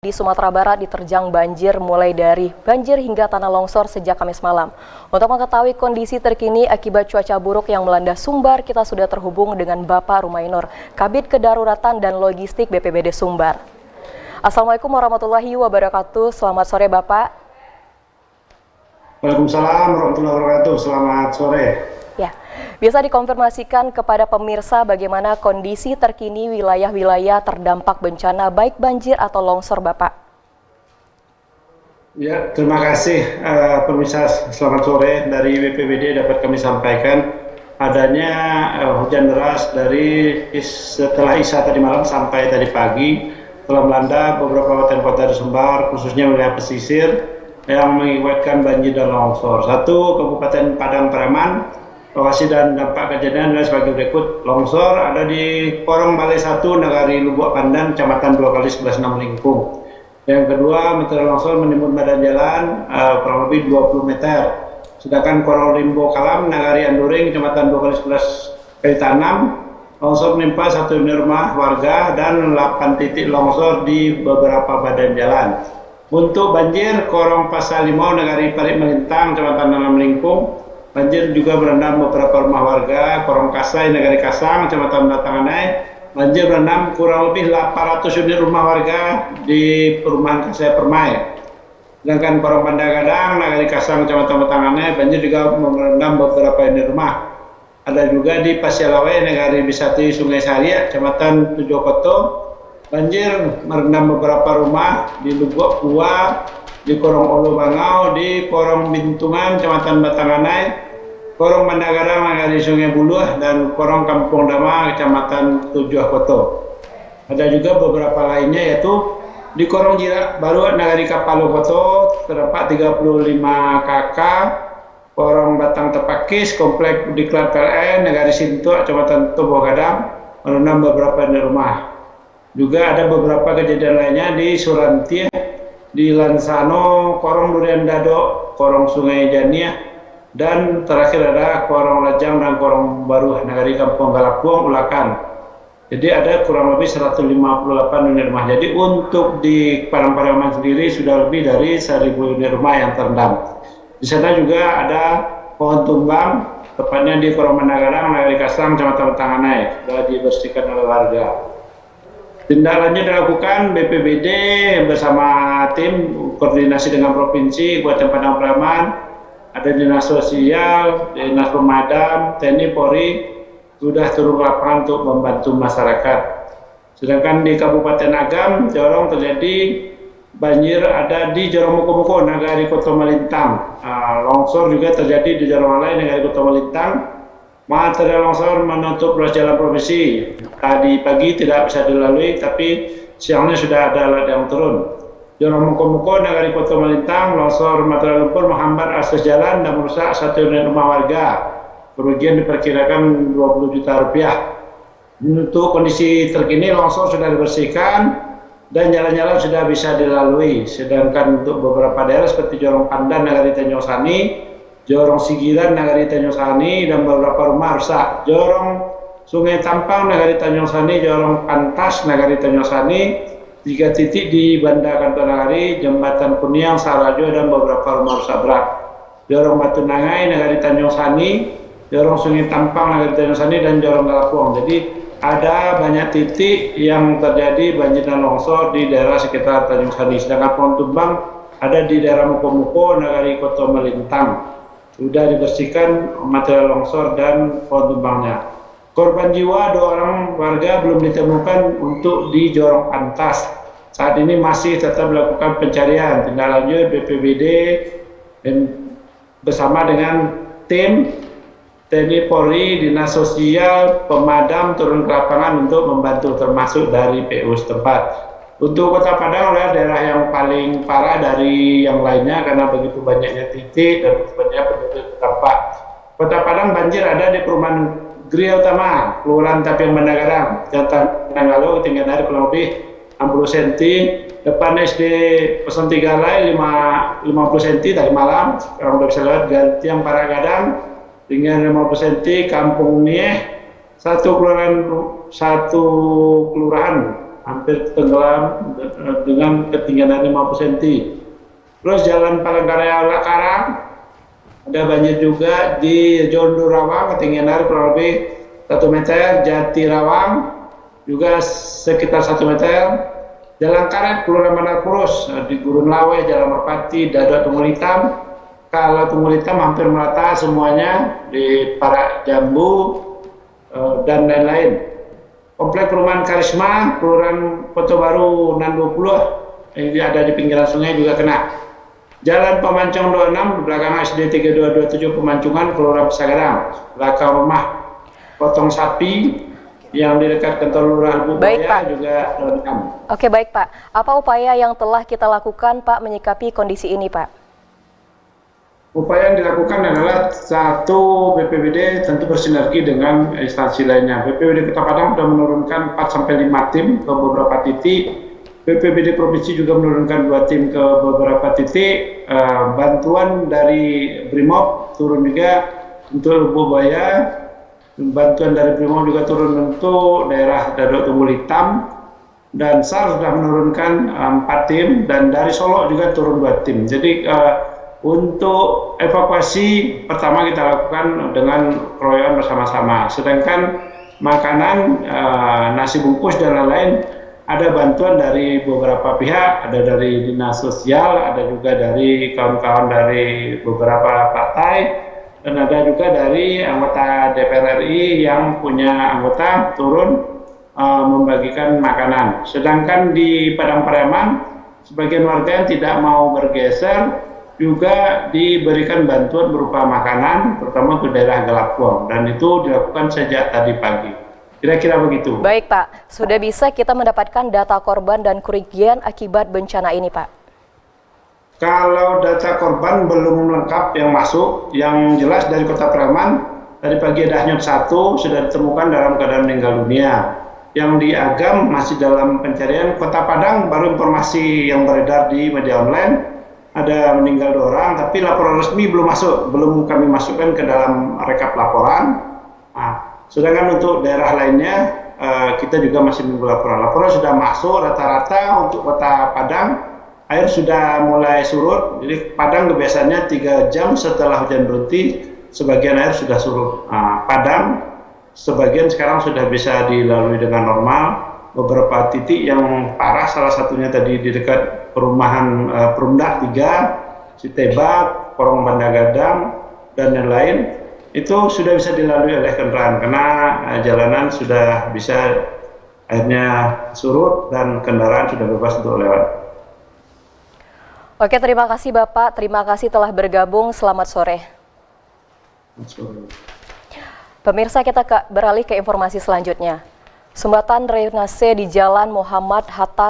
Di Sumatera Barat diterjang banjir mulai dari banjir hingga tanah longsor sejak Kamis malam. Untuk mengetahui kondisi terkini akibat cuaca buruk yang melanda Sumbar, kita sudah terhubung dengan Bapak Rumainur, Kabid Kedaruratan dan Logistik BPBD Sumbar. Assalamualaikum warahmatullahi wabarakatuh. Selamat sore Bapak. Waalaikumsalam warahmatullahi wabarakatuh. Selamat sore. Ya, bisa dikonfirmasikan kepada pemirsa bagaimana kondisi terkini wilayah-wilayah terdampak bencana baik banjir atau longsor, Bapak? Ya, terima kasih pemirsa. Selamat sore. Dari BPBD dapat kami sampaikan adanya hujan deras dari setelah Isya tadi malam sampai tadi pagi telah melanda beberapa kabupaten kota di Sumbar, khususnya wilayah pesisir yang mengakibatkan banjir dan longsor. Satu, Kabupaten Padang Pariaman. Lokasi dan dampak kejadian adalah sebagai berikut. Longsor ada di Porong Balai 1, Nagari Lubuk Pandan, Kecamatan 2x11 Lingkung. Yang kedua, material longsor menimbun badan jalan kurang lebih 20 meter. Sedangkan Korong Rimbo Kalam, Nagari Anduring, Kecamatan 2x11 Kalitanam, longsor menimpa satu unit rumah warga dan 8 titik longsor di beberapa badan jalan. Untuk banjir, Korong Pasar Limau, Nagari Parit Melintang, Kecamatan 6 Lingkung. Banjir juga merendam beberapa rumah warga, Korong Kasai, Nagari Kasang, Kecamatan Batanganai. Banjir merendam kurang lebih 800 unit rumah warga di perumahan Kasai Permai. Sedangkan Korong Pandagadang, Nagari Kasang, Kecamatan Batanganai, banjir juga merendam beberapa unit rumah. Ada juga di Pasialawai, Nagari Bisati, Sungai Sariak, Kecamatan Tujokoto. Banjir merendam beberapa rumah di Lubuk Pua, di Korong Ulu Bangau, di Korong Bintungan, Kecamatan Batanganai, Korong Pandagadang, Nagari Sungai Buluh, dan Korong Kampung Dama, Kecamatan Tujuh Koto. Ada juga beberapa lainnya yaitu di Korong Jirak Baru, Nagari Kapalo Koto, terdapat 35 kakak, Korong Batang Tepakis, Komplek Diklat PLN, Nagari Sintua, Kecamatan Tobo Gadang, merendam beberapa unit rumah. Juga ada beberapa kejadian lainnya di Surantia, di Lansano, Korong Durian Dado, Korong Sungai Janiah, dan terakhir ada Korong Lajang dan Korong Baru, Nagari Kampung Galapuang, Ulakan. Jadi ada kurang lebih 158 unit rumah. Jadi untuk di Padang Pariaman sendiri sudah lebih dari 1.000 unit rumah yang terendam. Di sana juga ada pohon tumbang, tepatnya di Korong Pandagadang, Nagari Kasang, Kecamatan Batanganai, sudah dibersihkan oleh warga. Tindak lanjut dilakukan BPBD bersama tim koordinasi dengan Provinsi, Kabupaten Padang Pariaman, ada Dinas Sosial, Dinas Pemadam, TNI, Polri, sudah turun ke lapangan untuk membantu masyarakat. Sedangkan di Kabupaten Agam, Jorong terjadi banjir ada di Jorong Muko-Muko, Nagari Koto Melintang. Longsor juga terjadi di Jorong Alai, Nagari Koto Melintang. Material longsor menutup ruas jalan provinsi. Tadi pagi tidak bisa dilalui, tapi siangnya sudah ada alat yang turun. Jorong Muko-Muko, Nagari Koto Melintang, longsor material lumpur menghambat akses jalan dan merusak satu unit rumah warga. Kerugian diperkirakan 20 juta rupiah. Untuk kondisi terkini, longsor sudah dibersihkan dan jalan-jalan sudah bisa dilalui. Sedangkan untuk beberapa daerah seperti Jorong Pandan, Nagari Tanjung Sani, Jorong Sigilan, Nagari Tanjung Sani, dan beberapa rumah rusak. Jorong Sungai Tampang, Nagari Tanjung Sani, Jorong Pantas, Nagari Tanjung Sani, 3 titik di Banda Kantor Nagari, Jembatan Kuniang, Sarajo, dan beberapa rumah rusak berat. Jorong Batu Nangai, Nagari Tanjung Sani, Jorong Sungai Tampang, Nagari Tanjung Sani, dan Jorong Galapuang. Jadi ada banyak titik yang terjadi banjir dan longsor di daerah sekitar Tanjung Sani. Sedangkan pohon tumbang ada di daerah Muko-Muko, Nagari Koto Melintang. Sudah dibersihkan material longsor dan pohon tumbangnya. Korban jiwa 2 orang warga belum ditemukan untuk di Jorong Pantas. Saat ini masih tetap melakukan pencarian. Tindak lanjut BPBD dan bersama dengan tim TNI, Polri, Dinas Sosial, Pemadam turun ke lapangan untuk membantu, termasuk dari PU setempat. Untuk Kota Padang adalah daerah yang paling parah dari yang lainnya karena begitu banyaknya titik dan banyak penduduk terdampak. Kota Padang banjir ada di perumahan Gria Utama, Kelurahan Tapian Bandagadang, Kecamatan Nanggalo, ketinggian air kurang lebih 60 cm. Depan SD 03 Lai 50 cm tadi malam, sekarang sudah bisa lewat. Gantiang Paragadang, tinggian 50 cm. Kampung Nieh, satu kelurahan hampir tenggelam dengan ketinggian 50 cm. Terus Jalan Palangkaraya Karang ada banjir juga di Jondo Rawang, ketinggian air kurang lebih 1 meter, Jati Rawang juga sekitar 1 meter, Jalan Karet, Kelurahan Bandar Kurus, di Gurun Lawe, Jalan Merpati, Dado Tunggul Hitam. Kalau Tunggul Hitam hampir merata semuanya di Parak Jambu dan lain-lain. Komplek perumahan Karisma, Kelurahan Poto Baru Nan 20, ini ada di pinggiran sungai juga kena. Jalan Pemancong 26, di belakang SD 3227 Pemancingan, Kelurahan Pesagadang. Belakang rumah potong sapi yang di dekat kantor Lurah Bubaya juga terendam. Oke, baik Pak. Apa upaya yang telah kita lakukan Pak menyikapi kondisi ini Pak? Upaya yang dilakukan adalah satu, BPBD tentu bersinergi dengan instansi lainnya. BPBD Kota Padang sudah menurunkan 4-5 tim ke beberapa titik. BPBD Provinsi juga menurunkan 2 tim ke beberapa titik. Bantuan dari Brimob turun juga untuk Bubaya. Bantuan dari Brimob juga turun untuk daerah Dado Tunggul Hitam. Dan SAR sudah menurunkan 4 tim. Dan dari Solo juga turun 2 tim. Jadi untuk evakuasi pertama kita lakukan dengan keroyokan bersama-sama. Sedangkan makanan, nasi bungkus dan lain-lain ada bantuan dari beberapa pihak, ada dari Dinas Sosial, ada juga dari kawan-kawan dari beberapa partai, dan ada juga dari anggota DPR RI yang punya anggota turun membagikan makanan. Sedangkan di Padang Pariaman, sebagian warga yang tidak mau bergeser juga diberikan bantuan berupa makanan, terutama untuk daerah Gelapong, dan itu dilakukan sejak tadi pagi. Kira-kira begitu. Baik Pak, sudah bisa kita mendapatkan data korban dan kerugian akibat bencana ini Pak? Kalau data korban belum lengkap yang masuk, yang jelas dari Kota Pariaman, tadi pagi ada hanya 1 sudah ditemukan dalam keadaan meninggal dunia. Yang di Agam masih dalam pencarian. Kota Padang baru informasi yang beredar di media online, ada meninggal 2 orang, tapi laporan resmi belum masuk, belum kami masukkan ke dalam rekap laporan. Sedangkan untuk daerah lainnya kita juga masih menunggu laporan. Laporan sudah masuk rata-rata untuk Kota Padang, air sudah mulai surut. Jadi Padang biasanya 3 jam setelah hujan berhenti, sebagian air sudah surut. Padang sebagian sekarang sudah bisa dilalui dengan normal. Beberapa titik yang parah, salah satunya tadi di dekat perumahan Perumda 3, Citebak, Porong Bandagadang, dan lain-lain, itu sudah bisa dilalui oleh kendaraan karena jalanan sudah bisa airnya surut dan kendaraan sudah bebas untuk lewat. Oke, terima kasih Bapak, terima kasih telah bergabung, selamat sore. Pemirsa, kita beralih ke informasi selanjutnya. Sumbatan drainase di Jalan Muhammad Hatta